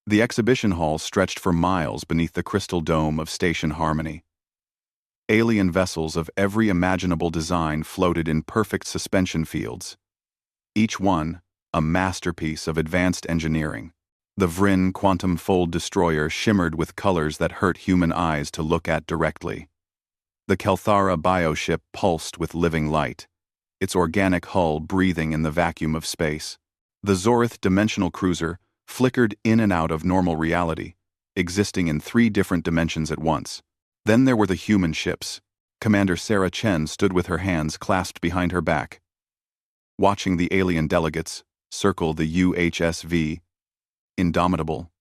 The exhibition hall stretched for miles beneath the crystal dome of Station Harmony. Alien vessels of every imaginable design floated in perfect suspension fields, each one a masterpiece of advanced engineering. The Vrin Quantum Fold Destroyer shimmered with colors that hurt human eyes to look at directly. The Kelthara bioship pulsed with living light, its organic hull breathing in the vacuum of space. The Zorith dimensional cruiser flickered in and out of normal reality, existing in 3 different dimensions at once. Then there were the human ships. Commander Sarah Chen stood with her hands clasped behind her back, watching the alien delegates circle the UHSV, Indomitable,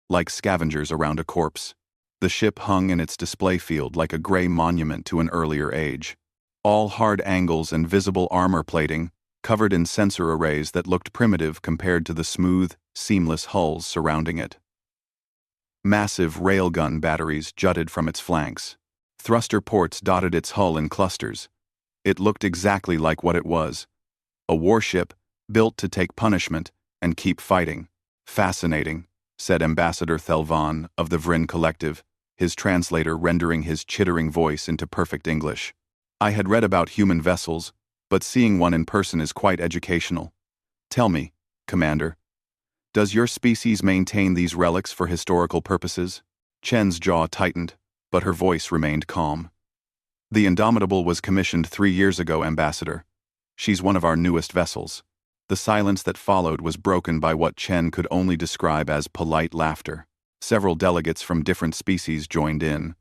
like scavengers around a corpse. The ship hung in its display field like a gray monument to an earlier age. All hard angles and visible armor plating, covered in sensor arrays that looked primitive compared to the smooth, seamless hulls surrounding it. Massive railgun batteries jutted from its flanks. Thruster ports dotted its hull in clusters. It looked exactly like what it was: a warship built to take punishment and keep fighting. Fascinating, said Ambassador Thelvan of the Vrin Collective, his translator rendering his chittering voice into perfect English. I had read about human vessels, but seeing one in person is quite educational. Tell me, Commander, does your species maintain these relics for historical purposes? Chen's jaw tightened, but her voice remained calm. The Indomitable was commissioned 3 years ago, Ambassador. She's one of our newest vessels. The silence that followed was broken by what Chen could only describe as polite laughter. Several delegates from different species joined in,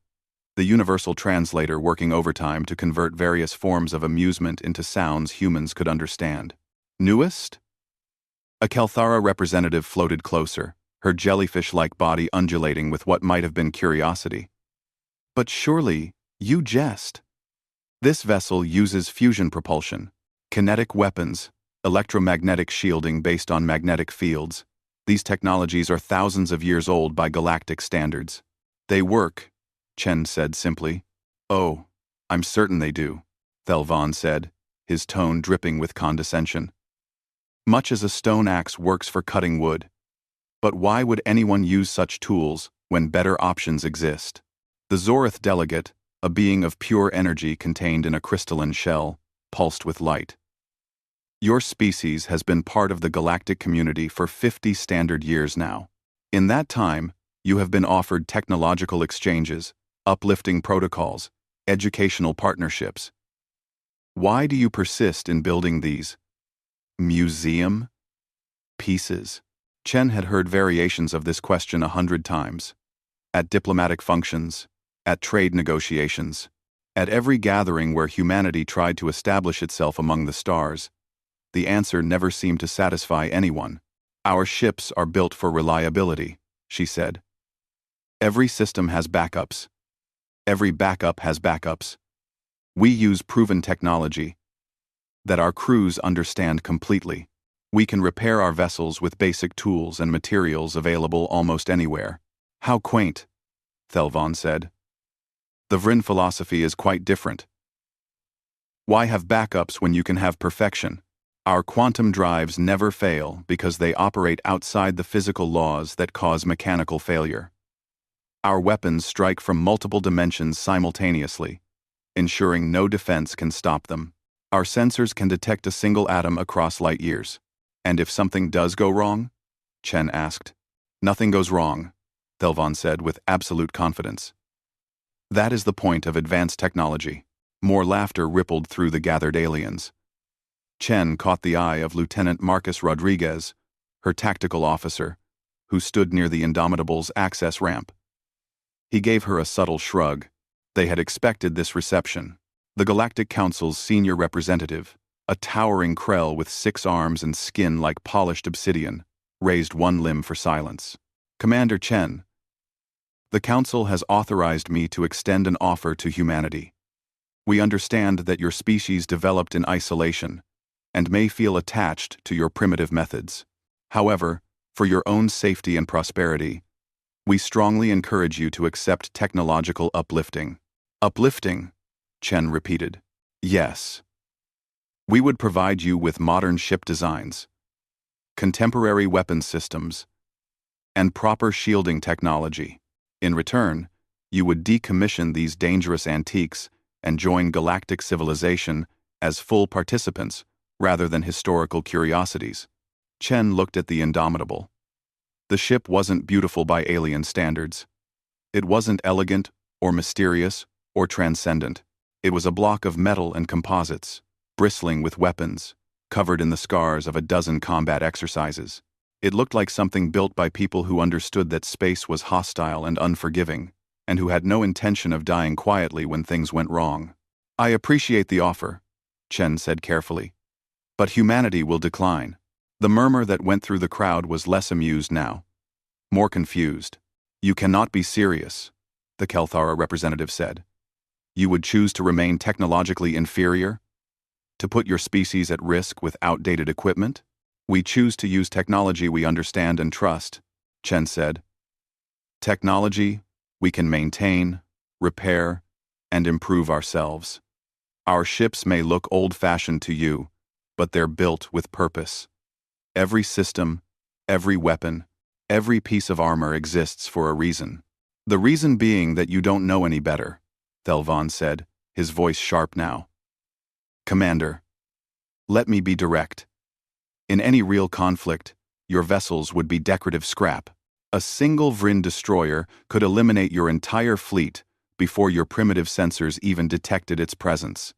the universal translator working overtime to convert various forms of amusement into sounds humans could understand. Newest? A Kelthara representative floated closer, her jellyfish-like body undulating with what might have been curiosity. But surely, you jest. This vessel uses fusion propulsion, kinetic weapons, electromagnetic shielding based on magnetic fields. These technologies are thousands of years old by galactic standards. They work, Chen said simply. Oh, I'm certain they do, Thelvan said, his tone dripping with condescension. Much as a stone axe works for cutting wood. But why would anyone use such tools when better options exist? The Zorith delegate, a being of pure energy contained in a crystalline shell, pulsed with light. Your species has been part of the galactic community for 50 standard years now. In that time, you have been offered technological exchanges, uplifting protocols, educational partnerships. Why do you persist in building these museum pieces? Chen had heard variations of this question 100 times. At diplomatic functions, at trade negotiations, at every gathering where humanity tried to establish itself among the stars. The answer never seemed to satisfy anyone. Our ships are built for reliability, she said. Every system has backups. Every backup has backups. We use proven technology that our crews understand completely. We can repair our vessels with basic tools and materials available almost anywhere. How quaint, Thelvan said. The Vrin philosophy is quite different. Why have backups when you can have perfection? Our quantum drives never fail because they operate outside the physical laws that cause mechanical failure. Our weapons strike from multiple dimensions simultaneously, ensuring no defense can stop them. Our sensors can detect a single atom across light years. And if something does go wrong? Chen asked. Nothing goes wrong, Thelvan said with absolute confidence. That is the point of advanced technology. More laughter rippled through the gathered aliens. Chen caught the eye of Lieutenant Marcus Rodriguez, her tactical officer, who stood near the Indomitable's access ramp. He gave her a subtle shrug. They had expected this reception. The Galactic Council's senior representative, a towering Krell with 6 arms and skin like polished obsidian, raised one limb for silence. Commander Chen, the Council has authorized me to extend an offer to humanity. We understand that your species developed in isolation and may feel attached to your primitive methods. However, for your own safety and prosperity, we strongly encourage you to accept technological uplifting. Uplifting, Chen repeated. Yes. We would provide you with modern ship designs, contemporary weapons systems, and proper shielding technology. In return, you would decommission these dangerous antiques and join galactic civilization as full participants rather than historical curiosities. Chen looked at the Indomitable. The ship wasn't beautiful by alien standards. It wasn't elegant or mysterious or transcendent. It was a block of metal and composites, bristling with weapons, covered in the scars of a dozen combat exercises. It looked like something built by people who understood that space was hostile and unforgiving, and who had no intention of dying quietly when things went wrong. "I appreciate the offer," Chen said carefully. "But humanity will decline." The murmur that went through the crowd was less amused now, more confused. "You cannot be serious," the Kelthara representative said. "You would choose to remain technologically inferior? To put your species at risk with outdated equipment? "We choose to use technology we understand and trust," Chen said. "Technology we can maintain, repair, and improve ourselves. Our ships may look old-fashioned to you, but they're built with purpose. Every system, every weapon, every piece of armor exists for a reason. The reason being that you don't know any better," Thelvan said, his voice sharp now. "Commander, let me be direct. In any real conflict, your vessels would be decorative scrap. A single Vryn destroyer could eliminate your entire fleet before your primitive sensors even detected its presence.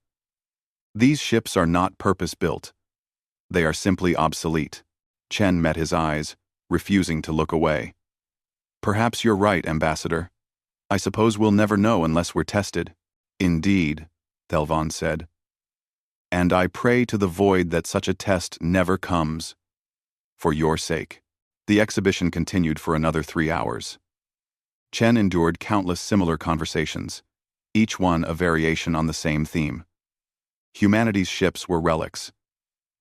These ships are not purpose-built. They are simply obsolete." Chen met his eyes, refusing to look away. "Perhaps you're right, Ambassador. I suppose we'll never know unless we're tested." "Indeed," Thelvan said. "And I pray to the void that such a test never comes. For your sake." The exhibition continued for another 3 hours. Chen endured countless similar conversations, each one a variation on the same theme. Humanity's ships were relics.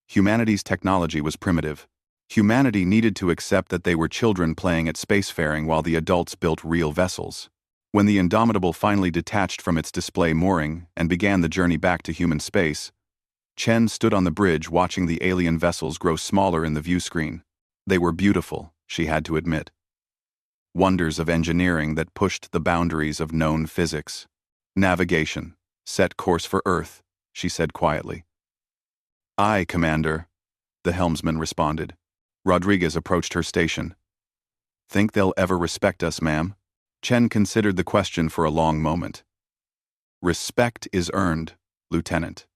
Humanity's technology was primitive. Humanity needed to accept that they were children playing at spacefaring while the adults built real vessels. When the Indomitable finally detached from its display mooring and began the journey back to human space, Chen stood on the bridge watching the alien vessels grow smaller in the view screen. They were beautiful, she had to admit. Wonders of engineering that pushed the boundaries of known physics. "Navigation. Set course for Earth," she said quietly. "Aye, Commander," the helmsman responded. Rodriguez approached her station. "Think they'll ever respect us, ma'am?" Chen considered the question for a long moment. "Respect is earned, Lieutenant.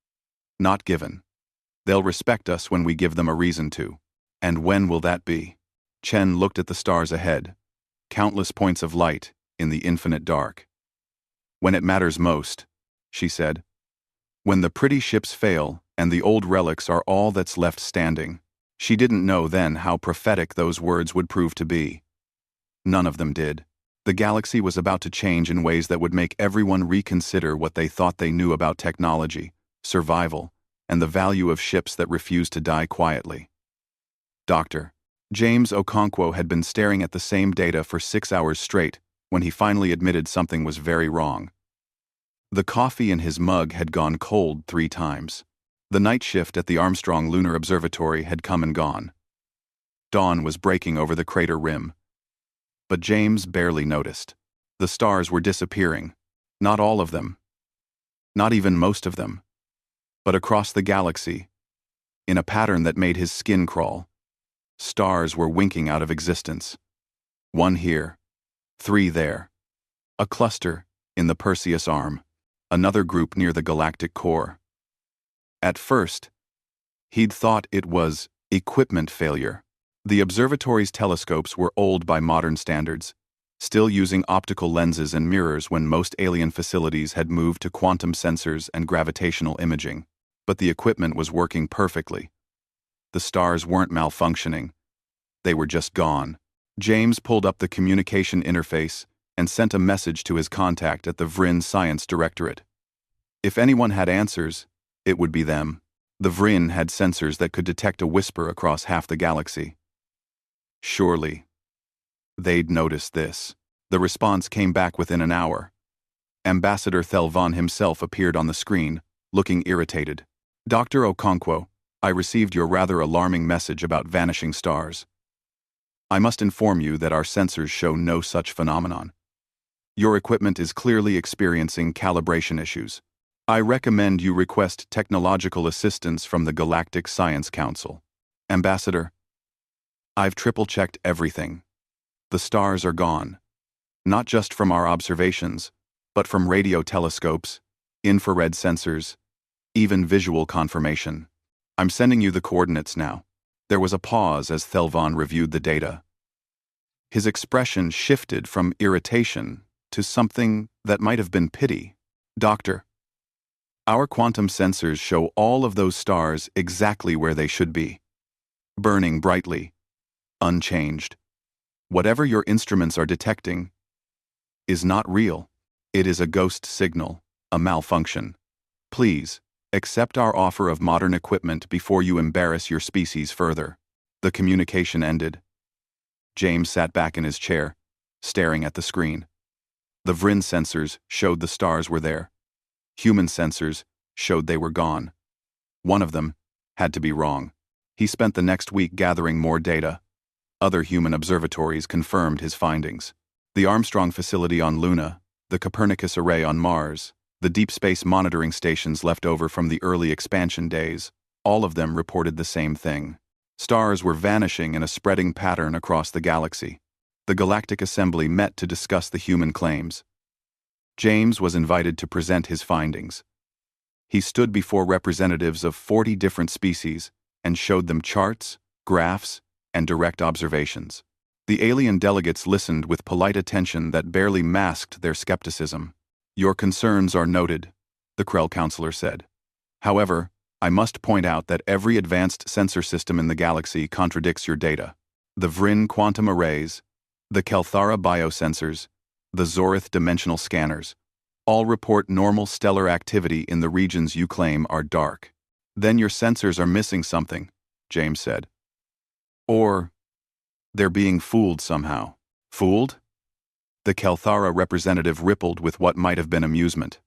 Not given. They'll respect us when we give them a reason to. And when will that be?" Chen looked at the stars ahead, countless points of light in the infinite dark. "When it matters most," she said. "When the pretty ships fail and the old relics are all that's left standing." She didn't know then how prophetic those words would prove to be. None of them did. The galaxy was about to change in ways that would make everyone reconsider what they thought they knew about technology, survival, and the value of ships that refused to die quietly. Dr. James Okonkwo had been staring at the same data for 6 hours straight when he finally admitted something was very wrong. The coffee in his mug had gone cold 3 times. The night shift at the Armstrong Lunar Observatory had come and gone. Dawn was breaking over the crater rim. But James barely noticed. The stars were disappearing. Not all of them. Not even most of them. But across the galaxy, in a pattern that made his skin crawl, stars were winking out of existence. 1 here, 3 there. A cluster in the Perseus arm, another group near the galactic core. At first, he'd thought it was equipment failure. The observatory's telescopes were old by modern standards, still using optical lenses and mirrors when most alien facilities had moved to quantum sensors and gravitational imaging. But the equipment was working perfectly. The stars weren't malfunctioning. They were just gone. James pulled up the communication interface and sent a message to his contact at the Vryn Science Directorate. If anyone had answers, it would be them. The Vryn had sensors that could detect a whisper across half the galaxy. Surely, they'd notice this. The response came back within an hour. Ambassador Thelvan himself appeared on the screen, looking irritated. "Dr. Okonkwo, I received your rather alarming message about vanishing stars." I must inform you that our sensors show no such phenomenon. Your equipment is clearly experiencing calibration issues. I recommend you request technological assistance from the Galactic Science Council. Ambassador, I've triple-checked everything. The stars are gone. Not just from our observations, but from radio telescopes, infrared sensors, even visual confirmation. I'm sending you the coordinates now. There was a pause as Thelvan reviewed the data. His expression shifted from irritation to something that might have been pity. Doctor, our quantum sensors show all of those stars exactly where they should be. Burning brightly, unchanged. Whatever your instruments are detecting is not real. It is a ghost signal, a malfunction. Please, accept our offer of modern equipment before you embarrass your species further. The communication ended. James sat back in his chair, staring at the screen. The Vrin sensors showed the stars were there. Human sensors showed they were gone. One of them had to be wrong. He spent the next week gathering more data. Other human observatories confirmed his findings. The Armstrong facility on Luna, the Copernicus array on Mars, the deep space monitoring stations left over from the early expansion days, all of them reported the same thing. Stars were vanishing in a spreading pattern across the galaxy. The Galactic Assembly met to discuss the human claims. James was invited to present his findings. He stood before representatives of 40 different species and showed them charts, graphs, and direct observations. The alien delegates listened with polite attention that barely masked their skepticism. Your concerns are noted, the Krell counselor said. However, I must point out that every advanced sensor system in the galaxy contradicts your data. The Vrin quantum arrays, the Kelthara biosensors, the Zorith dimensional scanners, all report normal stellar activity in the regions you claim are dark. Then your sensors are missing something, James said. Or they're being fooled somehow. Fooled? The Kelthara representative rippled with what might have been amusement.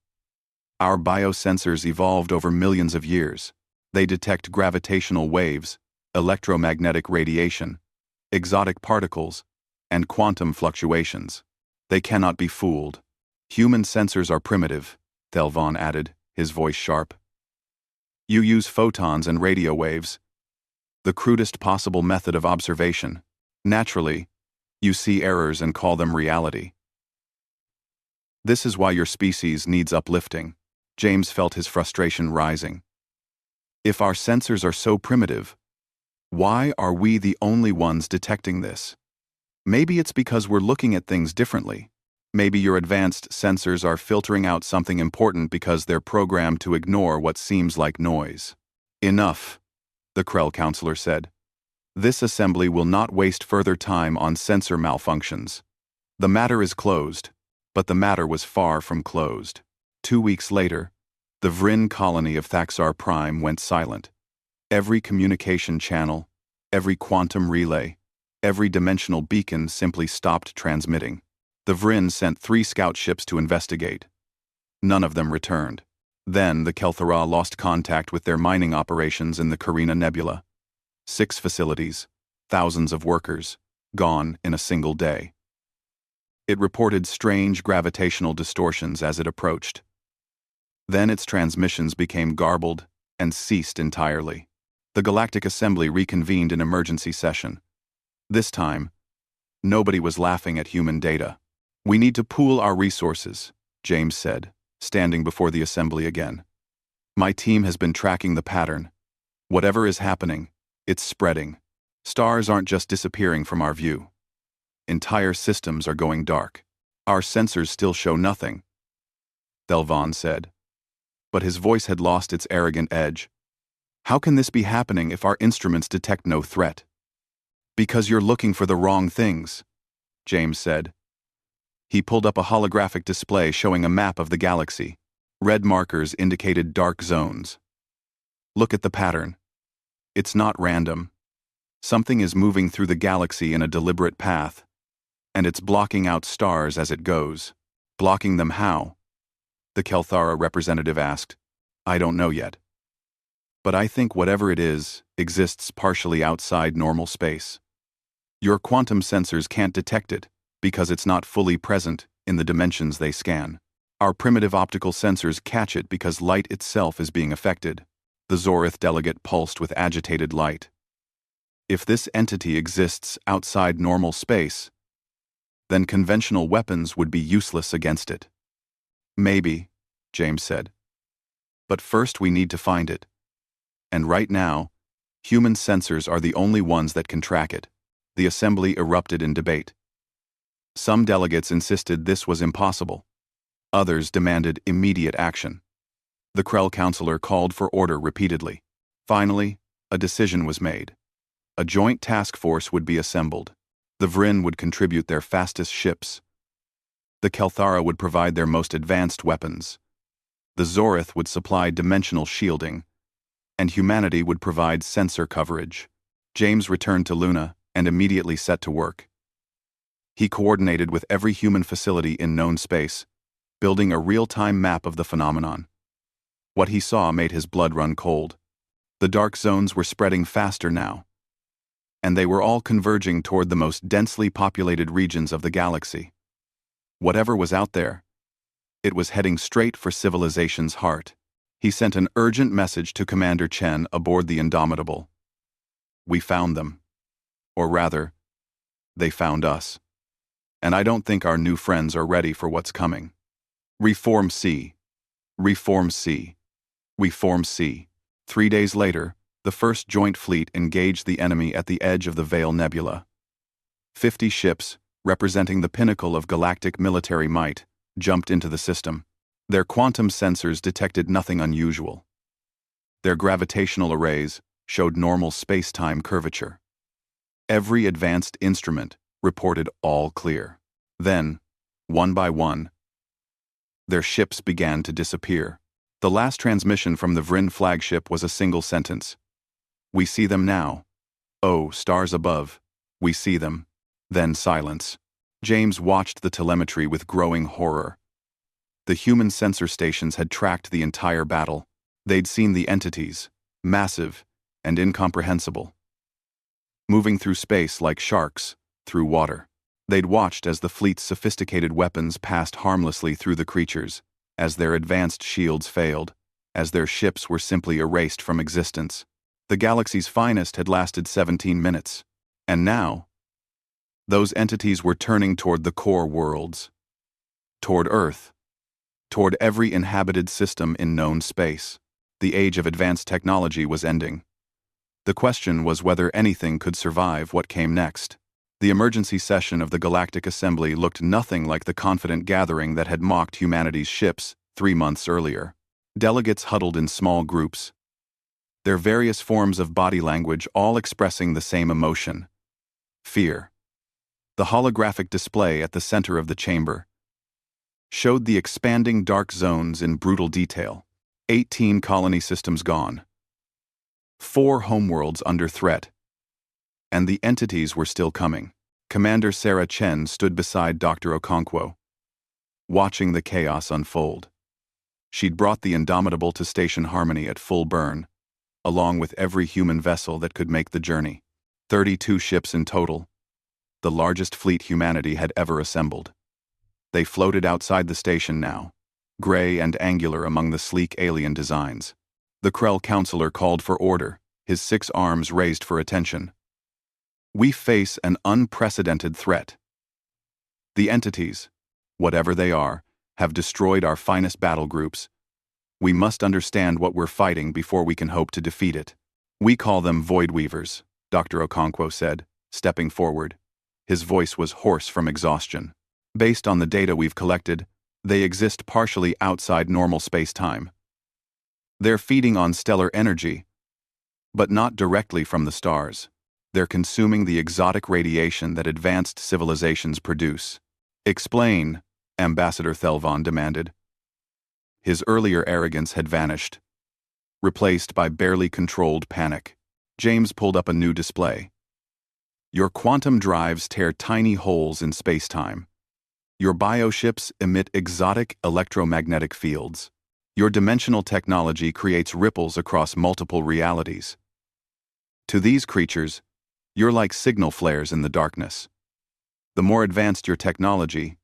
Our biosensors evolved over millions of years. They detect gravitational waves, electromagnetic radiation, exotic particles, and quantum fluctuations. They cannot be fooled. Human sensors are primitive, Thelvan added, his voice sharp. You use photons and radio waves, the crudest possible method of observation. Naturally, you see errors and call them reality. This is why your species needs uplifting. James felt his frustration rising. If our sensors are so primitive, why are we the only ones detecting this? Maybe it's because we're looking at things differently. Maybe your advanced sensors are filtering out something important because they're programmed to ignore what seems like noise. Enough, the Krell counselor said. This assembly will not waste further time on sensor malfunctions. The matter is closed, but the matter was far from closed. 2 weeks later, the Vrin colony of Thaxar Prime went silent. Every communication channel, every quantum relay, every dimensional beacon simply stopped transmitting. The Vrin sent 3 scout ships to investigate. None of them returned. Then the Kelthara lost contact with their mining operations in the Carina Nebula. 6 facilities, thousands of workers, gone in a single day. It reported strange gravitational distortions as it approached. Then its transmissions became garbled and ceased entirely. The Galactic Assembly reconvened an emergency session. This time, nobody was laughing at human data. We need to pool our resources, James said, standing before the assembly again. My team has been tracking the pattern. Whatever is happening, it's spreading. Stars aren't just disappearing from our view. Entire systems are going dark. Our sensors still show nothing, Thelvan said. But his voice had lost its arrogant edge. How can this be happening if our instruments detect no threat? Because you're looking for the wrong things, James said. He pulled up a holographic display showing a map of the galaxy. Red markers indicated dark zones. Look at the pattern. It's not random. Something is moving through the galaxy in a deliberate path, and it's blocking out stars as it goes. Blocking them how? The Kelthara representative asked. I don't know yet. But I think whatever it is exists partially outside normal space. Your quantum sensors can't detect it, because it's not fully present in the dimensions they scan. Our primitive optical sensors catch it because light itself is being affected. The Zorith delegate pulsed with agitated light. If this entity exists outside normal space, then conventional weapons would be useless against it. Maybe, James said. But first we need to find it. And right now, human sensors are the only ones that can track it. The assembly erupted in debate. Some delegates insisted this was impossible. Others demanded immediate action. The Krell counselor called for order repeatedly. Finally, a decision was made. A joint task force would be assembled. The Vryn would contribute their fastest ships. The Kelthara would provide their most advanced weapons. The Zorith would supply dimensional shielding, and humanity would provide sensor coverage. James returned to Luna and immediately set to work. He coordinated with every human facility in known space, building a real-time map of the phenomenon. What he saw made his blood run cold. The dark zones were spreading faster now, and they were all converging toward the most densely populated regions of the galaxy. Whatever was out there, it was heading straight for civilization's heart. He sent an urgent message to Commander Chen aboard the Indomitable. We found them. Or rather, they found us. And I don't think our new friends are ready for what's coming. Reform C. Reform C. Reform C. 3 days later, the first joint fleet engaged the enemy at the edge of the Veil Nebula. 50 ships, representing the pinnacle of galactic military might, jumped into the system. Their quantum sensors detected nothing unusual. Their gravitational arrays showed normal space-time curvature. Every advanced instrument reported all clear. Then, one by one, their ships began to disappear. The last transmission from the Vryn flagship was a single sentence. We see them now. Oh, stars above. We see them. Then silence. James watched the telemetry with growing horror. The human sensor stations had tracked the entire battle. They'd seen the entities, massive and incomprehensible, moving through space like sharks through water. They'd watched as the fleet's sophisticated weapons passed harmlessly through the creatures, as their advanced shields failed, as their ships were simply erased from existence. The galaxy's finest had lasted 17 minutes, and now, those entities were turning toward the core worlds, toward Earth, toward every inhabited system in known space. The age of advanced technology was ending. The question was whether anything could survive what came next. The emergency session of the Galactic Assembly looked nothing like the confident gathering that had mocked humanity's ships 3 months earlier. Delegates huddled in small groups, their various forms of body language all expressing the same emotion: fear. The holographic display at the center of the chamber showed the expanding dark zones in brutal detail. 18 colony systems gone. 4 homeworlds under threat. And the entities were still coming. Commander Sarah Chen stood beside Dr. Okonkwo, watching the chaos unfold. She'd brought the Indomitable to Station Harmony at full burn, along with every human vessel that could make the journey. 32 ships in total, the largest fleet humanity had ever assembled. They floated outside the station now, gray and angular among the sleek alien designs. The Krell counselor called for order, his 6 arms raised for attention. We face an unprecedented threat. The entities, whatever they are, have destroyed our finest battle groups. We must understand what we're fighting before we can hope to defeat it. We call them Void Weavers, Dr. Okonkwo said, stepping forward. His voice was hoarse from exhaustion. Based on the data we've collected, they exist partially outside normal space-time. They're feeding on stellar energy, but not directly from the stars. They're consuming the exotic radiation that advanced civilizations produce. Explain, Ambassador Thelvon demanded. His earlier arrogance had vanished, replaced by barely controlled panic. James pulled up a new display. Your quantum drives tear tiny holes in space-time. Your bioships emit exotic electromagnetic fields. Your dimensional technology creates ripples across multiple realities. To these creatures, You're like signal flares in the darkness. The more advanced your technology,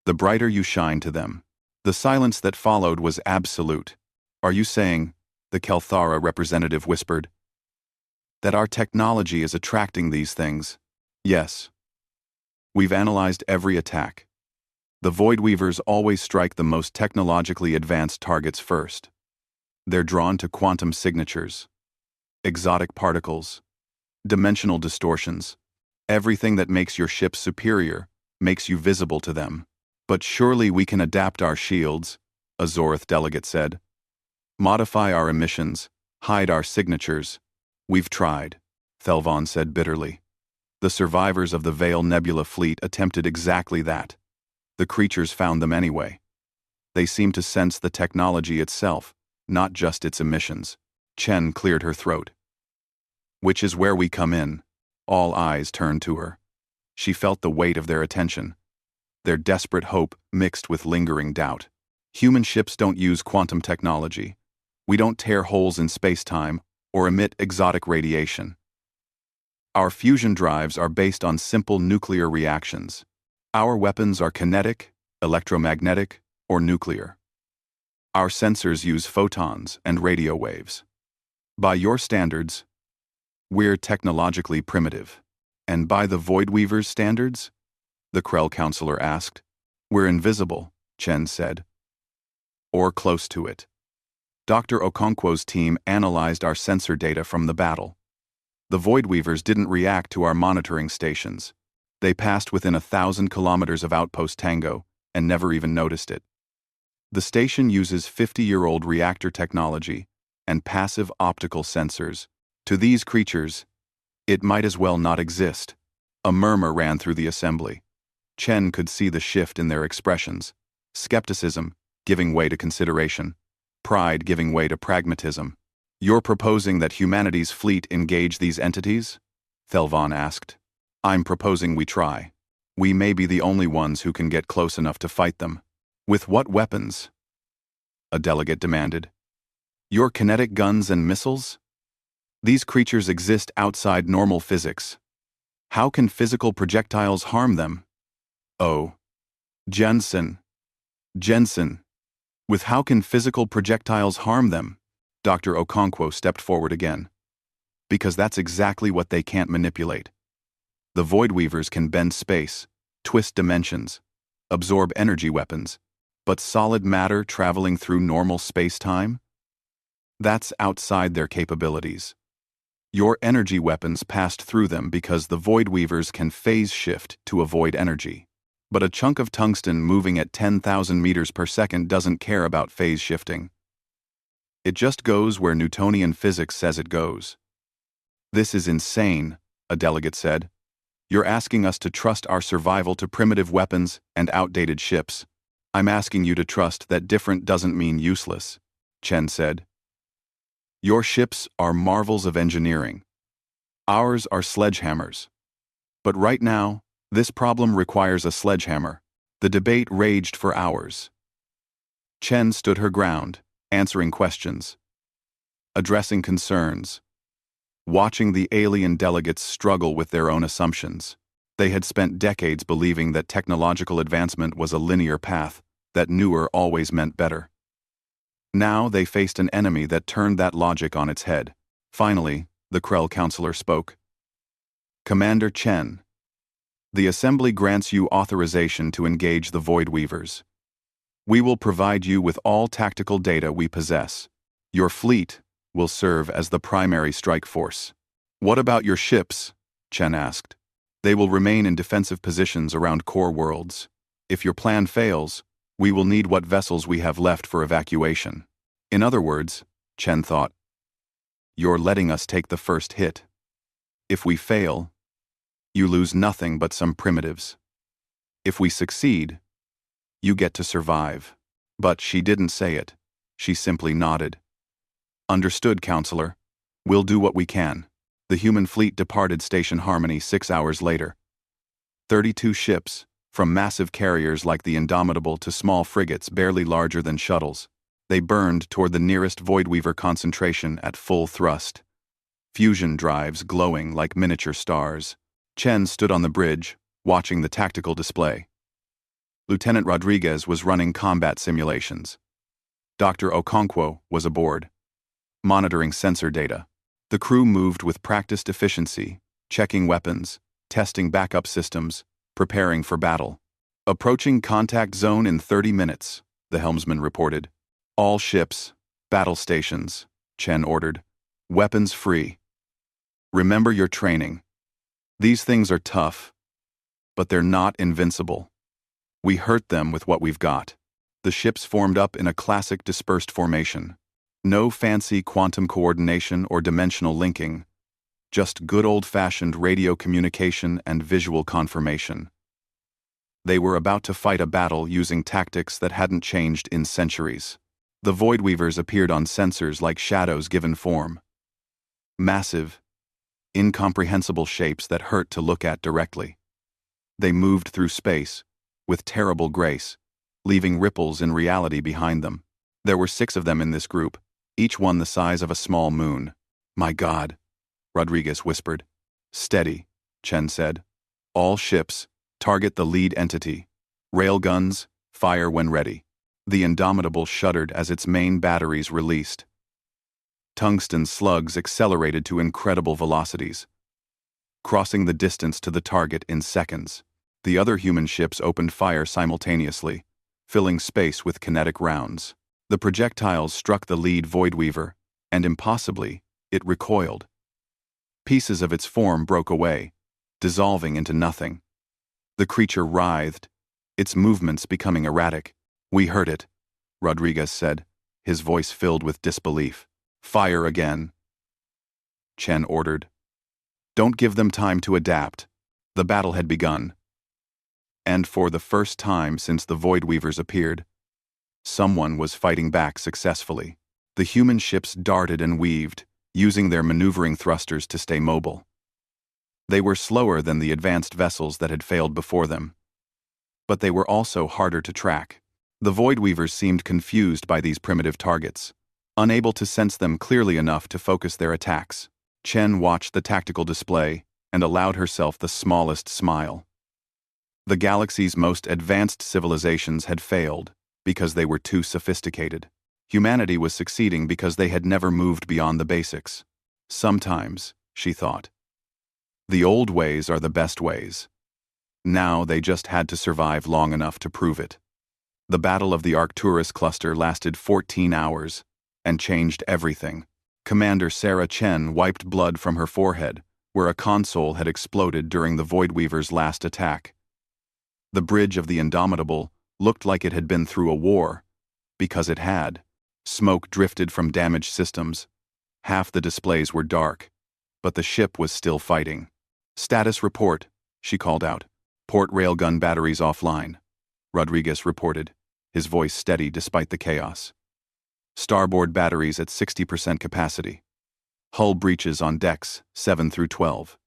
the brighter you shine to them. The silence that followed was absolute. Are you saying, the Kelthara representative whispered, that our technology is attracting these things? Yes. We've analyzed every attack. The Void Weavers always strike the most technologically advanced targets first. They're drawn to quantum signatures, exotic particles, dimensional distortions. Everything that makes your ship superior makes you visible to them. But surely we can adapt our shields, a Zorith delegate said. Modify our emissions, hide our signatures. We've tried, Thelvon said bitterly. The survivors of the Veil Nebula fleet attempted exactly that. The creatures found them anyway. They seemed to sense the technology itself, not just its emissions. Chen cleared her throat. Which is where we come in. All eyes turned to her. She felt the weight of their attention, their desperate hope mixed with lingering doubt. Human ships don't use quantum technology. We don't tear holes in space-time or emit exotic radiation. Our fusion drives are based on simple nuclear reactions. Our weapons are kinetic, electromagnetic, or nuclear. Our sensors use photons and radio waves. By your standards, we're technologically primitive. And by the Void Weavers' standards? The Krell counselor asked. We're invisible, Chen said. Or close to it. Dr. Okonkwo's team analyzed our sensor data from the battle. The Void Weavers didn't react to our monitoring stations. They passed within 1,000 kilometers of Outpost Tango and never even noticed it. The station uses 50-year-old reactor technology and passive optical sensors. To these creatures, it might as well not exist. A murmur ran through the assembly. Chen could see the shift in their expressions. Skepticism giving way to consideration. Pride giving way to pragmatism. You're proposing that humanity's fleet engage these entities? Thelvon asked. I'm proposing we try. We may be the only ones who can get close enough to fight them. With what weapons? A delegate demanded. Your kinetic guns and missiles? These creatures exist outside normal physics. How can physical projectiles harm them? Oh. Jensen. With how can physical projectiles harm them? Dr. Okonkwo stepped forward again. Because that's exactly what they can't manipulate. The Void Weavers can bend space, twist dimensions, absorb energy weapons, but solid matter traveling through normal space-time? That's outside their capabilities. Your energy weapons passed through them because the Void Weavers can phase shift to avoid energy. But a chunk of tungsten moving at 10,000 meters per second doesn't care about phase shifting. It just goes where Newtonian physics says it goes. This is insane, a delegate said. You're asking us to trust our survival to primitive weapons and outdated ships. I'm asking you to trust that different doesn't mean useless, Chen said. Your ships are marvels of engineering. Ours are sledgehammers. But right now, this problem requires a sledgehammer. The debate raged for hours. Chen stood her ground, answering questions, addressing concerns, watching the alien delegates struggle with their own assumptions. They had spent decades believing that technological advancement was a linear path, that newer always meant better. Now they faced an enemy that turned that logic on its head. Finally, the Krell counselor spoke. Commander Chen, the Assembly grants you authorization to engage the Void Weavers. We will provide you with all tactical data we possess. Your fleet will serve as the primary strike force. What about your ships? Chen asked. They will remain in defensive positions around core worlds. If your plan fails, we will need what vessels we have left for evacuation. In other words, Chen thought, you're letting us take the first hit. If we fail, you lose nothing but some primitives. If we succeed, you get to survive. But she didn't say it. She simply nodded. Understood, counselor. We'll do what we can. The human fleet departed Station Harmony 6 hours later. 32 ships, from massive carriers like the Indomitable to small frigates barely larger than shuttles. They burned toward the nearest Void Weaver concentration at full thrust. fusion drives glowing like miniature stars. Chen stood on the bridge, watching the tactical display. Lieutenant Rodriguez was running combat simulations. Dr. Okonkwo was aboard, monitoring sensor data. The crew moved with practiced efficiency, checking weapons, testing backup systems, preparing for battle. Approaching contact zone in 30 minutes, the helmsman reported. All ships, battle stations, Chen ordered. Weapons free. Remember your training. These things are tough, but they're not invincible. We hurt them with what we've got. The ships formed up in a classic dispersed formation. No fancy quantum coordination or dimensional linking, just good old-fashioned radio communication and visual confirmation. They were about to fight a battle using tactics that hadn't changed in centuries. The Voidweavers appeared on sensors like shadows given form. Massive, incomprehensible shapes that hurt to look at directly. They moved through space, with terrible grace, leaving ripples in reality behind them. There were 6 of them in this group, each one the size of a small moon. My God, Rodriguez whispered. Steady, Chen said. All ships, target the lead entity. Railguns, fire when ready. The Indomitable shuddered as its main batteries released. Tungsten slugs accelerated to incredible velocities, crossing the distance to the target in seconds. The other human ships opened fire simultaneously, filling space with kinetic rounds. The projectiles struck the lead Voidweaver, and impossibly, it recoiled. Pieces of its form broke away, dissolving into nothing. The creature writhed, its movements becoming erratic. We heard it, Rodriguez said, his voice filled with disbelief. Fire again, Chen ordered. Don't give them time to adapt. The battle had begun. And for the first time since the Voidweavers appeared, someone was fighting back successfully. The human ships darted and weaved, using their maneuvering thrusters to stay mobile. They were slower than the advanced vessels that had failed before them, but they were also harder to track. The Voidweavers seemed confused by these primitive targets, unable to sense them clearly enough to focus their attacks. Chen watched the tactical display and allowed herself the smallest smile. The galaxy's most advanced civilizations had failed because they were too sophisticated. Humanity was succeeding because they had never moved beyond the basics. Sometimes, she thought, the old ways are the best ways. Now they just had to survive long enough to prove it. The Battle of the Arcturus cluster lasted 14 hours and changed everything. Commander Sarah Chen wiped blood from her forehead, where a console had exploded during the Voidweaver's last attack. The bridge of the Indomitable looked like it had been through a war, because it had. Smoke drifted from damaged systems. Half the displays were dark, but the ship was still fighting. Status report, she called out. Port railgun batteries offline, Rodriguez reported, his voice steady despite the chaos. Starboard batteries at 60% capacity. Hull breaches on decks 7 through 12.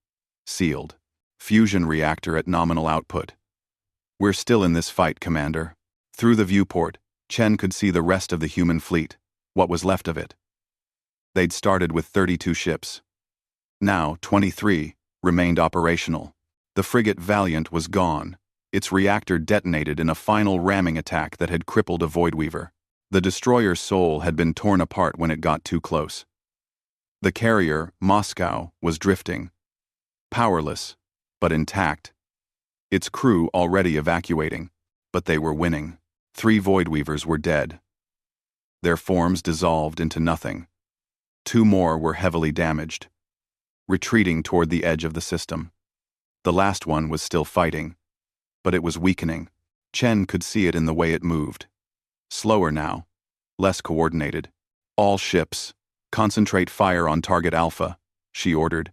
Sealed. Fusion reactor at nominal output. We're still in this fight, Commander. Through the viewport, Chen could see the rest of the human fleet, what was left of it. They'd started with 32 ships. Now, 23 remained operational. The frigate Valiant was gone. Its reactor detonated in a final ramming attack that had crippled a Voidweaver. The destroyer's soul had been torn apart when it got too close. The carrier, Moscow, was drifting. Powerless, but intact. Its crew already evacuating, but they were winning. 3 Voidweavers were dead. Their forms dissolved into nothing. 2 more were heavily damaged, retreating toward the edge of the system. The last one was still fighting, but it was weakening. Chen could see it in the way it moved. Slower now, less coordinated. All ships, concentrate fire on target Alpha, she ordered.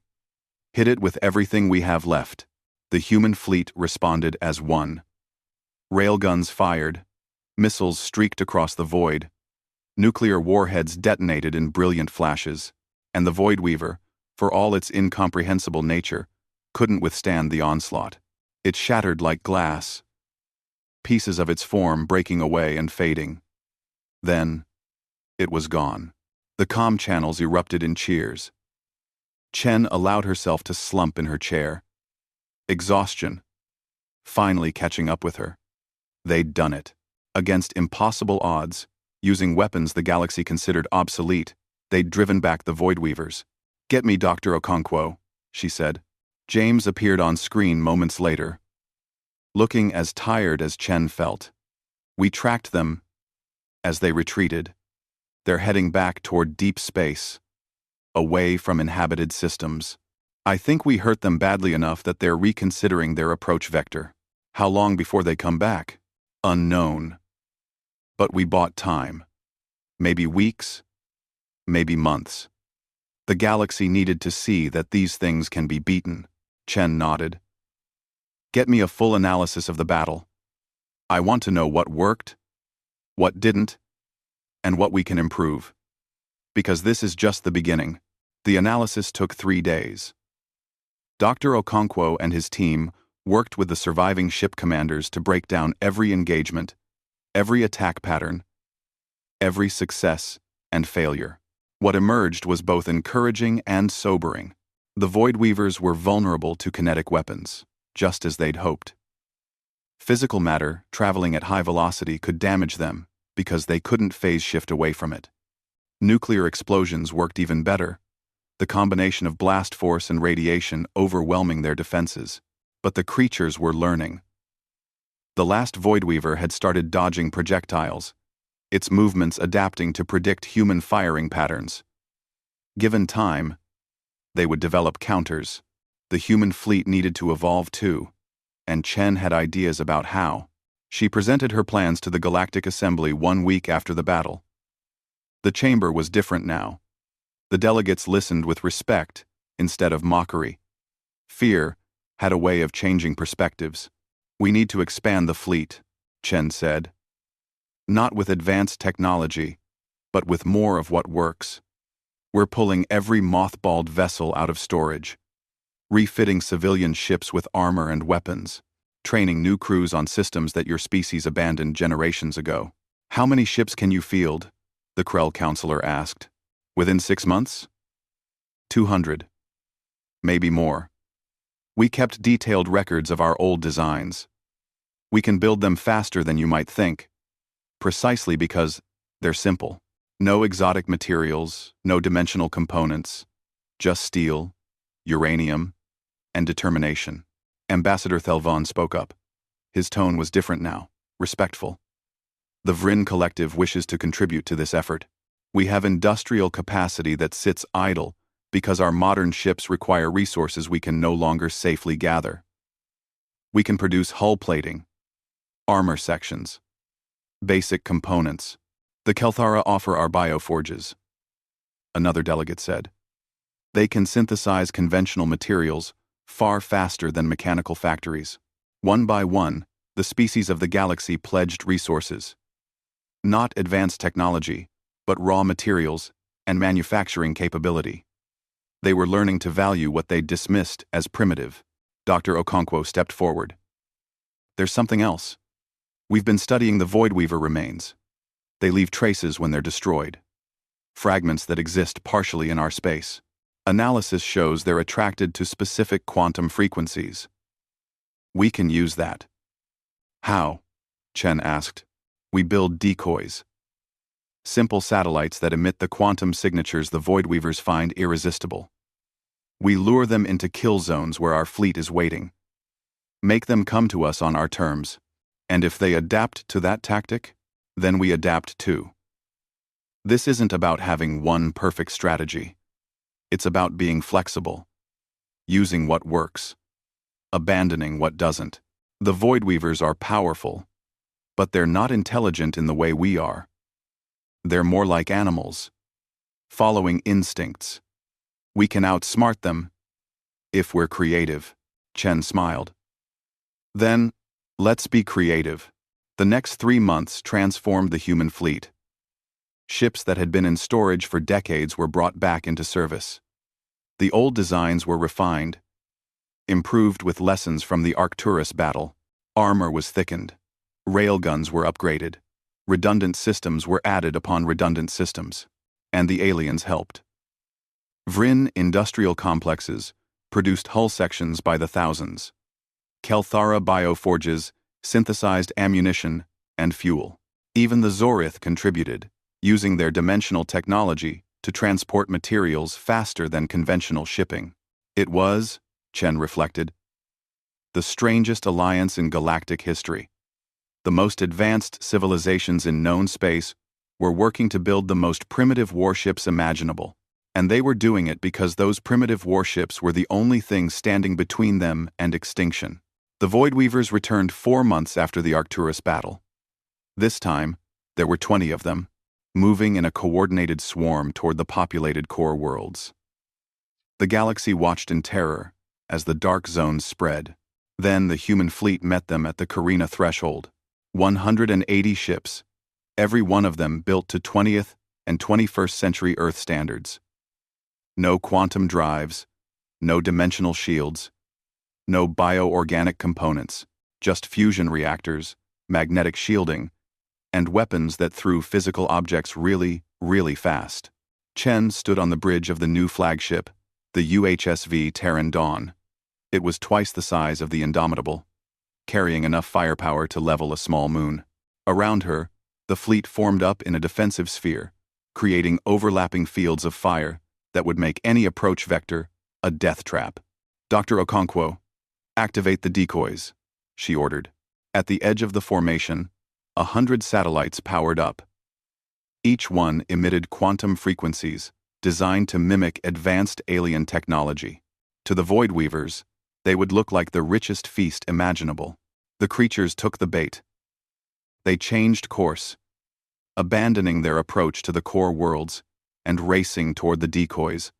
Hit it with everything we have left. The human fleet responded as one. Railguns fired. Missiles streaked across the void. Nuclear warheads detonated in brilliant flashes, and the Voidweaver, for all its incomprehensible nature, couldn't withstand the onslaught. It shattered like glass, pieces of its form breaking away and fading. Then, it was gone. The comm channels erupted in cheers. Chen allowed herself to slump in her chair. Exhaustion finally catching up with her. They'd done it. Against impossible odds, using weapons the galaxy considered obsolete, they'd driven back the Voidweavers. "Get me Dr. Okonkwo," she said. James appeared on screen moments later, looking as tired as Chen felt. "We tracked them." As they retreated, they're heading back toward deep space, away from inhabited systems. "I think we hurt them badly enough that they're reconsidering their approach vector. How long before they come back? Unknown. But we bought time. Maybe weeks, maybe months. The galaxy needed to see that these things can be beaten." Chen nodded. "Get me a full analysis of the battle. I want to know what worked, what didn't, and what we can improve. Because this is just the beginning." The analysis took 3 days. Dr. Okonkwo and his team worked with the surviving ship commanders to break down every engagement, every attack pattern, every success and failure. What emerged was both encouraging and sobering. The Voidweavers were vulnerable to kinetic weapons, just as they'd hoped. Physical matter traveling at high velocity could damage them because they couldn't phase shift away from it. Nuclear explosions worked even better, the combination of blast force and radiation overwhelming their defenses. But the creatures were learning. The last Voidweaver had started dodging projectiles, its movements adapting to predict human firing patterns. Given time, they would develop counters. The human fleet needed to evolve too, and Chen had ideas about how. She presented her plans to the Galactic Assembly 1 week after the battle. The chamber was different now. The delegates listened with respect instead of mockery. Fear had a way of changing perspectives. "We need to expand the fleet," Chen said. "Not with advanced technology, but with more of what works. We're pulling every mothballed vessel out of storage, refitting civilian ships with armor and weapons, training new crews on systems that your species abandoned generations ago." "How many ships can you field?" the Krell counselor asked. "Within 6 months?" 200. Maybe more. We kept detailed records of our old designs. We can build them faster than you might think, precisely because they're simple. No exotic materials, no dimensional components, just steel, uranium, and determination. Ambassador Thelvon spoke up. His tone was different now, respectful. "The Vrin Collective wishes to contribute to this effort. We have industrial capacity that sits idle because our modern ships require resources we can no longer safely gather. We can produce hull plating, armor sections, basic components. The Kelthara offer our bioforges," another delegate said. "They can synthesize conventional materials far faster than mechanical factories." One by one, the species of the galaxy pledged resources. Not advanced technology, but raw materials and manufacturing capability. They were learning to value what they dismissed as primitive. Dr. Okonkwo stepped forward. "There's something else. We've been studying the Voidweaver remains. They leave traces when they're destroyed. Fragments that exist partially in our space. Analysis shows they're attracted to specific quantum frequencies. We can use that." "How?" Chen asked. "We build decoys. Simple satellites that emit the quantum signatures the Voidweavers find irresistible. We lure them into kill zones where our fleet is waiting. Make them come to us on our terms. And if they adapt to that tactic, then we adapt too. This isn't about having one perfect strategy. It's about being flexible, using what works, abandoning what doesn't. The Voidweavers are powerful, but they're not intelligent in the way we are. They're more like animals, following instincts. We can outsmart them, if we're creative." Chen smiled. "Then, let's be creative." The next 3 months transformed the human fleet. Ships that had been in storage for decades were brought back into service. The old designs were refined, improved with lessons from the Arcturus battle. Armor was thickened. Railguns were upgraded. Redundant systems were added upon redundant systems. And the aliens helped. Vrin industrial complexes produced hull sections by the thousands. Kelthara bioforges synthesized ammunition and fuel. Even the Zorith contributed, using their dimensional technology to transport materials faster than conventional shipping. It was, Chen reflected, the strangest alliance in galactic history. The most advanced civilizations in known space were working to build the most primitive warships imaginable, and they were doing it because those primitive warships were the only thing standing between them and extinction. The Voidweavers returned 4 months after the Arcturus battle. This time, there were 20 of them, moving in a coordinated swarm toward the populated core worlds. The galaxy watched in terror as the dark zones spread. Then the human fleet met them at the Carina threshold. 180 ships, every one of them built to 20th and 21st century Earth standards. No quantum drives, no dimensional shields, no bioorganic components, just fusion reactors, magnetic shielding, and weapons that threw physical objects really, really fast. Chen stood on the bridge of the new flagship, the UHSV Terran Dawn. It was twice the size of the Indomitable, carrying enough firepower to level a small moon. Around her, the fleet formed up in a defensive sphere, creating overlapping fields of fire that would make any approach vector a death trap. Dr. Okonkwo, activate the decoys, she ordered. At the edge of the formation, 100 satellites powered up. Each one emitted quantum frequencies designed to mimic advanced alien technology. To the Voidweavers, they would look like the richest feast imaginable. The creatures took the bait. They changed course, abandoning their approach to the core worlds and racing toward the decoys,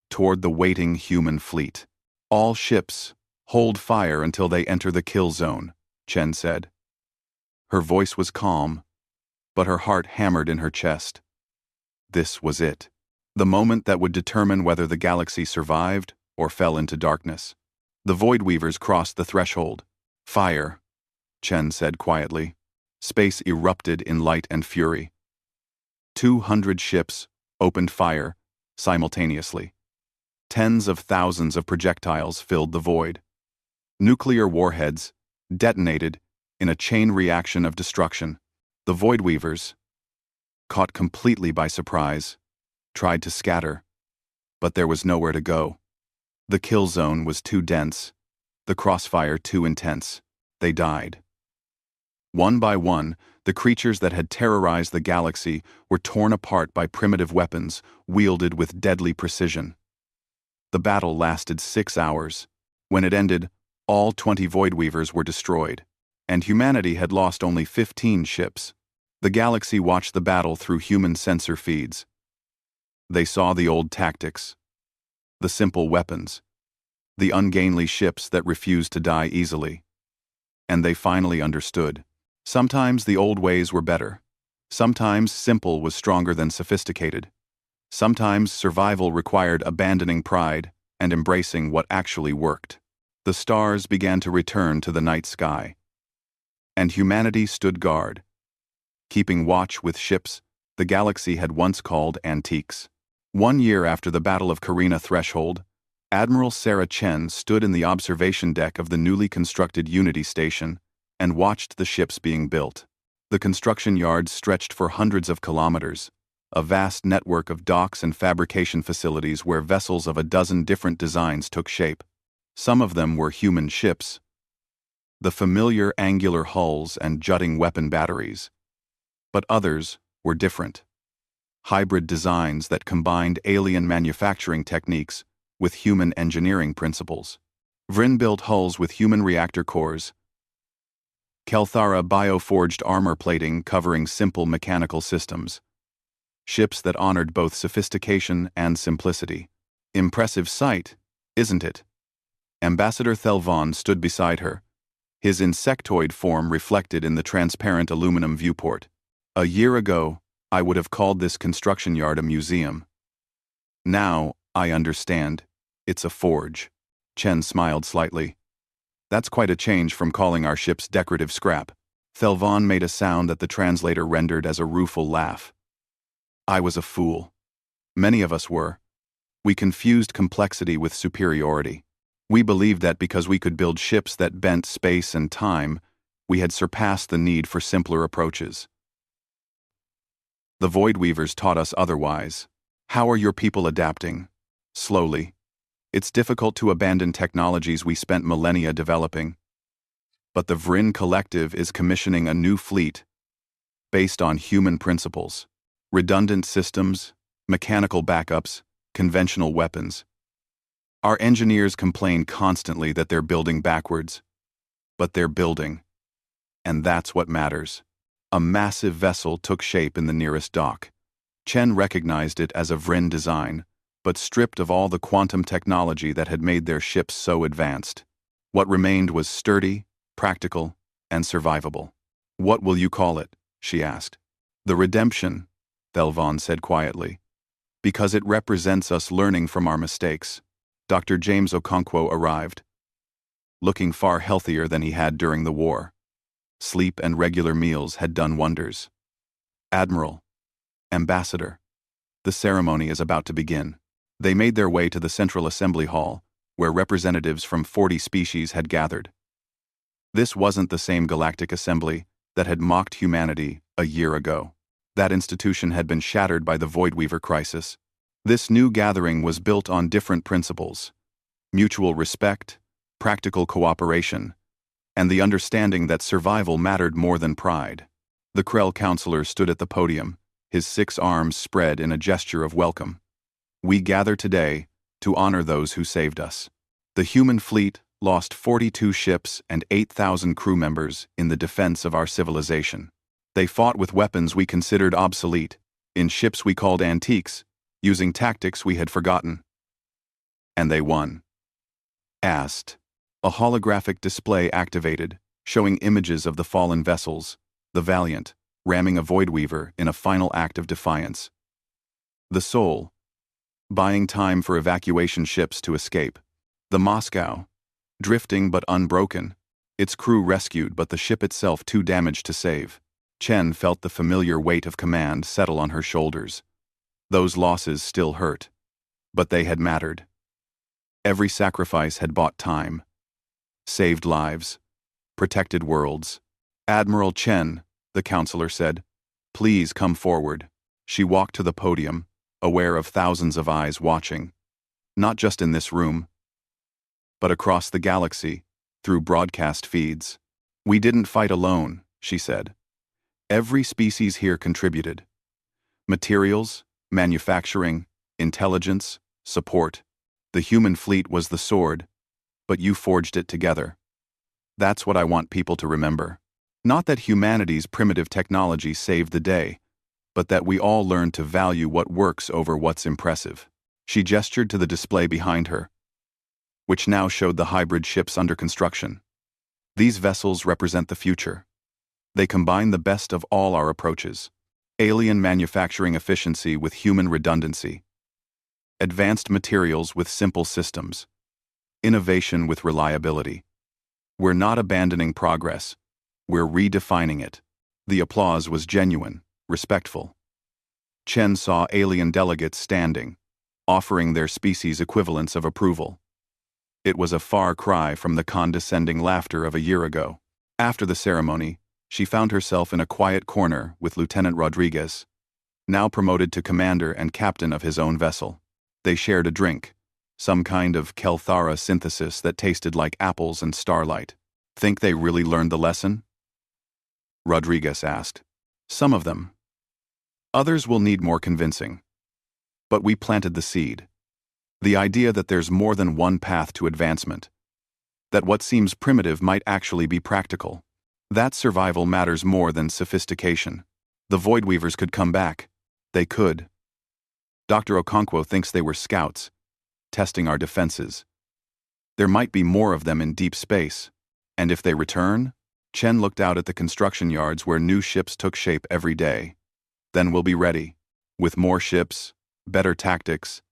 toward the waiting human fleet. All ships, hold fire until they enter the kill zone, Chen said. Her voice was calm, but her heart hammered in her chest. This was it, the moment that would determine whether the galaxy survived or fell into darkness. The Voidweavers crossed the threshold. Fire, Chen said quietly. Space erupted in light and fury. 200 ships opened fire simultaneously. Tens of thousands of projectiles filled the void. Nuclear warheads detonated in a chain reaction of destruction. The Voidweavers, caught completely by surprise, tried to scatter, but there was nowhere to go. The kill zone was too dense, the crossfire too intense. They died. One by one, the creatures that had terrorized the galaxy were torn apart by primitive weapons wielded with deadly precision. The battle lasted 6 hours. When it ended, all 20 Voidweavers were destroyed, and humanity had lost only 15 ships. The galaxy watched the battle through human sensor feeds. They saw the old tactics, the simple weapons, the ungainly ships that refused to die easily. And they finally understood. Sometimes the old ways were better. Sometimes simple was stronger than sophisticated. Sometimes survival required abandoning pride and embracing what actually worked. The stars began to return to the night sky. And humanity stood guard, keeping watch with ships the galaxy had once called antiques. 1 year after the Battle of Carina Threshold, Admiral Sarah Chen stood in the observation deck of the newly constructed Unity Station and watched the ships being built. The construction yards stretched for hundreds of kilometers, a vast network of docks and fabrication facilities where vessels of a dozen different designs took shape. Some of them were human ships, the familiar angular hulls and jutting weapon batteries. But others were different. Hybrid designs that combined alien manufacturing techniques with human engineering principles. Vrin built hulls with human reactor cores. Kelthara bioforged armor plating covering simple mechanical systems. Ships that honored both sophistication and simplicity. Impressive sight, isn't it? Ambassador Thelvon stood beside her, his insectoid form reflected in the transparent aluminum viewport. A year ago, I would have called this construction yard a museum. Now, I understand. It's a forge. Chen smiled slightly. That's quite a change from calling our ships decorative scrap. Thelvon made a sound that the translator rendered as a rueful laugh. I was a fool. Many of us were. We confused complexity with superiority. We believed that because we could build ships that bent space and time, we had surpassed the need for simpler approaches. The Void Weavers taught us otherwise. How are your people adapting? Slowly. It's difficult to abandon technologies we spent millennia developing. But the Vryn Collective is commissioning a new fleet based on human principles. Redundant systems, mechanical backups, conventional weapons. Our engineers complain constantly that they're building backwards. But they're building. And that's what matters. A massive vessel took shape in the nearest dock. Chen recognized it as a Vryn design, but stripped of all the quantum technology that had made their ships so advanced. What remained was sturdy, practical, and survivable. What will you call it? She asked. The Redemption, Thelvon said quietly. Because it represents us learning from our mistakes. Dr. James Okonkwo arrived, looking far healthier than he had during the war. Sleep and regular meals had done wonders. Admiral, Ambassador, the ceremony is about to begin. They made their way to the Central Assembly Hall, where representatives from 40 species had gathered. This wasn't the same Galactic Assembly that had mocked humanity a year ago. That institution had been shattered by the Voidweaver crisis. This new gathering was built on different principles: mutual respect, practical cooperation, and the understanding that survival mattered more than pride. The Krell counselor stood at the podium, his 6 arms spread in a gesture of welcome. We gather today to honor those who saved us. The human fleet lost 42 ships and 8,000 crew members in the defense of our civilization. They fought with weapons we considered obsolete, in ships we called antiques, using tactics we had forgotten. And they won. Asked. A holographic display activated, showing images of the fallen vessels, the Valiant, ramming a Voidweaver in a final act of defiance. The Soul, buying time for evacuation ships to escape. The Moscow, drifting but unbroken, its crew rescued but the ship itself too damaged to save. Chen felt the familiar weight of command settle on her shoulders. Those losses still hurt, but they had mattered. Every sacrifice had bought time, saved lives, protected worlds. Admiral Chen, the counselor said, please come forward. She walked to the podium, aware of thousands of eyes watching, not just in this room, but across the galaxy, through broadcast feeds. We didn't fight alone, she said. Every species here contributed. Materials, manufacturing, intelligence, support. The human fleet was the sword, but you forged it together. That's what I want people to remember. Not that humanity's primitive technology saved the day, but that we all learned to value what works over what's impressive. She gestured to the display behind her, which now showed the hybrid ships under construction. These vessels represent the future. They combine the best of all our approaches: alien manufacturing efficiency with human redundancy, advanced materials with simple systems, innovation with reliability. We're not abandoning progress, we're redefining it. The applause was genuine, respectful. Chen saw alien delegates standing, offering their species equivalents of approval. It was a far cry from the condescending laughter of a year ago. After the ceremony, she found herself in a quiet corner with Lieutenant Rodriguez, now promoted to commander and captain of his own vessel. They shared a drink, some kind of Kelthara synthesis that tasted like apples and starlight. Think they really learned the lesson? Rodriguez asked. Some of them. Others will need more convincing. But we planted the seed. The idea that there's more than one path to advancement. That what seems primitive might actually be practical. That survival matters more than sophistication. The Voidweavers could come back. They could. Dr. Okonkwo thinks they were scouts, testing our defenses. There might be more of them in deep space. And if they return? Chen looked out at the construction yards where new ships took shape every day. Then we'll be ready, with more ships, better tactics,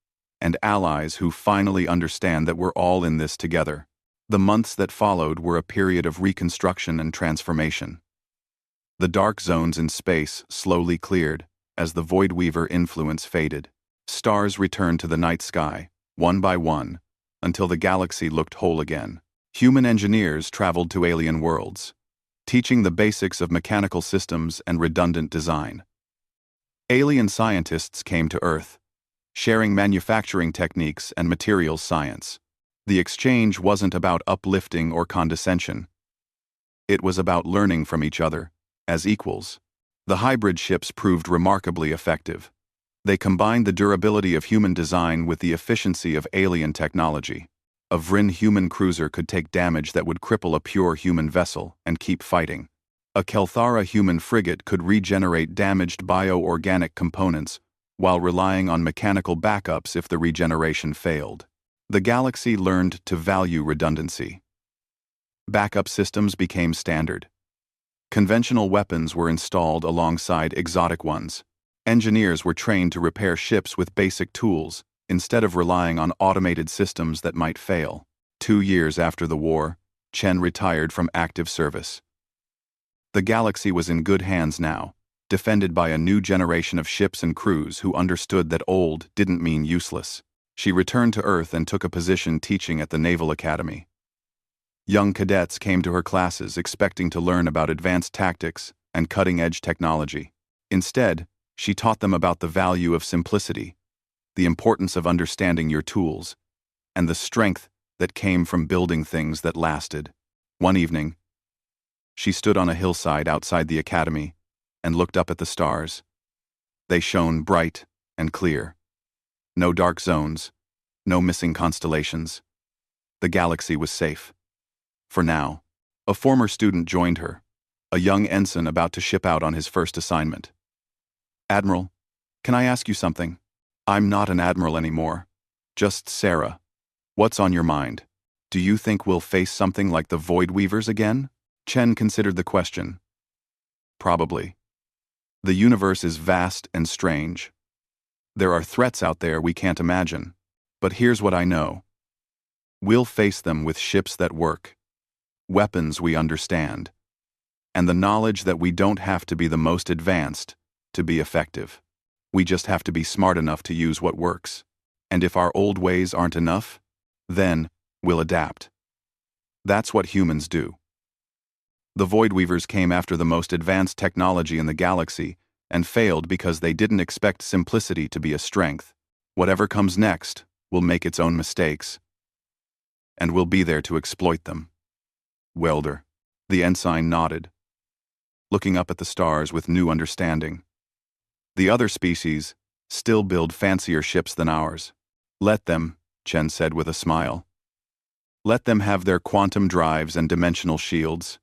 and allies who finally understand that we're all in this together. The months that followed were a period of reconstruction and transformation. The dark zones in space slowly cleared as the Voidweaver influence faded. Stars returned to the night sky, one by one, until the galaxy looked whole again. Human engineers traveled to alien worlds, teaching the basics of mechanical systems and redundant design. Alien scientists came to Earth, sharing manufacturing techniques and materials science. The exchange wasn't about uplifting or condescension. It was about learning from each other, as equals. The hybrid ships proved remarkably effective. They combined the durability of human design with the efficiency of alien technology. A Vryn human cruiser could take damage that would cripple a pure human vessel and keep fighting. A Kelthara human frigate could regenerate damaged bioorganic components while relying on mechanical backups if the regeneration failed. The galaxy learned to value redundancy. Backup systems became standard. Conventional weapons were installed alongside exotic ones. Engineers were trained to repair ships with basic tools, instead of relying on automated systems that might fail. 2 years after the war, Chen retired from active service. The galaxy was in good hands now, defended by a new generation of ships and crews who understood that old didn't mean useless. She returned to Earth and took a position teaching at the Naval Academy. Young cadets came to her classes expecting to learn about advanced tactics and cutting-edge technology. Instead, she taught them about the value of simplicity, the importance of understanding your tools, and the strength that came from building things that lasted. One evening, she stood on a hillside outside the academy and looked up at the stars. They shone bright and clear. No dark zones, no missing constellations. The galaxy was safe. For now, a former student joined her, a young ensign about to ship out on his first assignment. "Admiral, can I ask you something?" "I'm not an admiral anymore. Just Sarah. What's on your mind? Do you think we'll face something like the Void Weavers again?" Chen considered the question. "Probably. The universe is vast and strange. There are threats out there we can't imagine. But here's what I know. We'll face them with ships that work, weapons we understand, and the knowledge that we don't have to be the most advanced to be effective. We just have to be smart enough to use what works. And if our old ways aren't enough, then we'll adapt. That's what humans do." The Void Weavers came after the most advanced technology in the galaxy and failed because they didn't expect simplicity to be a strength. Whatever comes next will make its own mistakes, and we'll be there to exploit them. "Welder." The ensign nodded, looking up at the stars with new understanding. "The other species still build fancier ships than ours. Let them," Chen said with a smile. "Let them have their quantum drives and dimensional shields.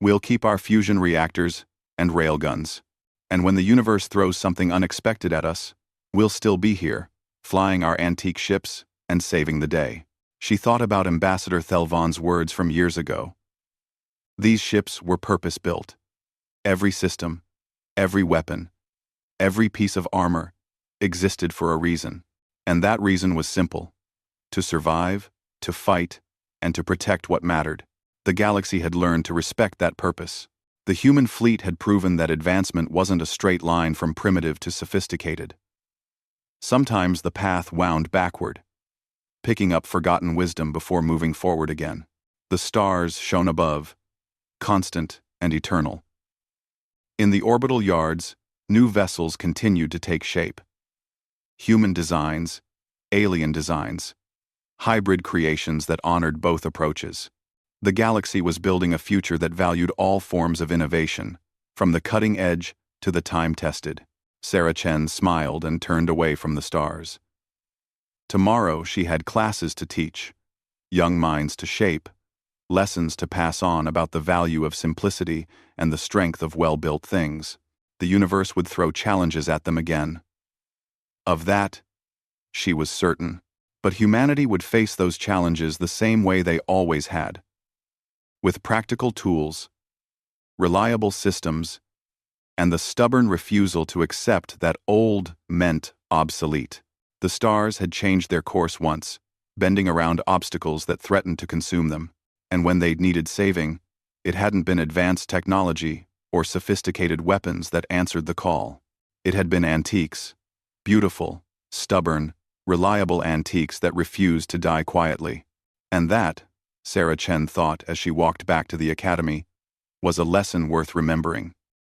We'll keep our fusion reactors and railguns. And when the universe throws something unexpected at us, we'll still be here, flying our antique ships and saving the day." She thought about Ambassador Thelvan's words from years ago. These ships were purpose-built. Every system, every weapon, every piece of armor existed for a reason. And that reason was simple: to survive, to fight, and to protect what mattered. The galaxy had learned to respect that purpose. The human fleet had proven that advancement wasn't a straight line from primitive to sophisticated. Sometimes the path wound backward, picking up forgotten wisdom before moving forward again. The stars shone above, constant and eternal. In the orbital yards, new vessels continued to take shape. Human designs, alien designs, hybrid creations that honored both approaches. The galaxy was building a future that valued all forms of innovation, from the cutting edge to the time-tested. Sarah Chen smiled and turned away from the stars. Tomorrow she had classes to teach, young minds to shape, lessons to pass on about the value of simplicity and the strength of well-built things. The universe would throw challenges at them again. Of that, she was certain. But humanity would face those challenges the same way they always had. With practical tools, reliable systems, and the stubborn refusal to accept that old meant obsolete. The stars had changed their course once, bending around obstacles that threatened to consume them. And when they'd needed saving, it hadn't been advanced technology or sophisticated weapons that answered the call. It had been antiques, beautiful, stubborn, reliable antiques that refused to die quietly. And that, Sarah Chen thought as she walked back to the academy, was a lesson worth remembering.